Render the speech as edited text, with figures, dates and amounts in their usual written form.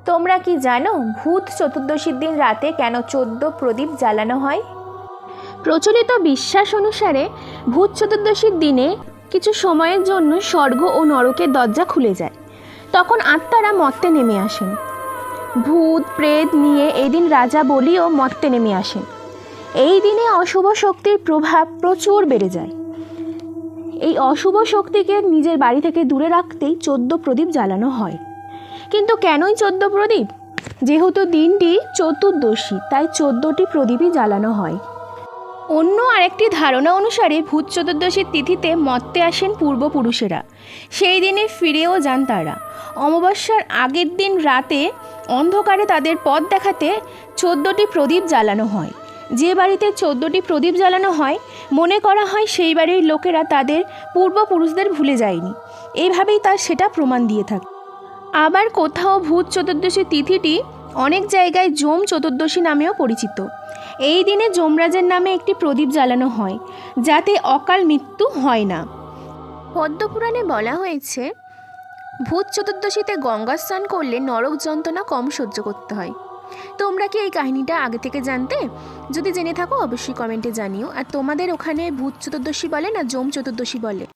তোমরা কি জানো ভূত চতুর্দশীর দিন রাতে কেন 14 প্রদীপ জ্বালানো হয়? প্রচলিত বিশ্বাস অনুসারে ভূত চতুর্দশীর দিনে কিছু সময়ের জন্য স্বর্গ ও নরকের দরজা খুলে যায়। তখন আত্মারা মর্তে নেমে আসেন। ভূত প্রেত নিয়ে এই দিন রাজা বলিও মর্তে নেমে আসেন। এই দিনে অশুভ শক্তির প্রভাব প্রচুর বেড়ে যায়। এই অশুভ শক্তিকে নিজের বাড়ি থেকে দূরে রাখতেই 14 প্রদীপ জ্বালানো হয়। কিন্তু কেনই 14 প্রদীপ? যেহেতু দিনটি চতুর্দশী, তাই 14টি প্রদীপই জ্বালানো হয়। অন্য আরেকটি ধারণা অনুসারে ভূত চতুর্দশীর তিথিতে মর্তে আসেন পূর্বপুরুষেরা। সেই দিনে ফিরেও যান তারা। অমাবস্যার আগের দিন রাতে অন্ধকারে তাদের পথ দেখাতে 14টি প্রদীপ জ্বালানো হয়। যে বাড়িতে 14টি প্রদীপ জ্বালানো হয় মনে করা হয় সেই বাড়ির লোকেরা তাদের পূর্বপুরুষদের ভুলে যায়নি। এইভাবেই সেটা প্রমাণ দিয়ে থাকে। আবার কোথাও ভূত চতুর্দশী তিথিটি অনেক জায়গায় যম চতুর্দশী নামেও পরিচিত। এই দিনে যমরাজের নামে একটি প্রদীপ জ্বালানো হয় যাতে অকাল মৃত্যু হয় না। পদ্মপুরাণে বলা হয়েছে ভূত চতুর্দশীতে গঙ্গা স্নান করলে নরক যন্ত্রণা কম সহ্য করতে হয়। তোমরা কি এই কাহিনীটা আগে থেকে জানতে? যদি জেনে থাকো অবশ্যই কমেন্টে জানিও। আর তোমাদের ওখানে ভূত চতুর্দশী বলে না যম চতুর্দশী বলে?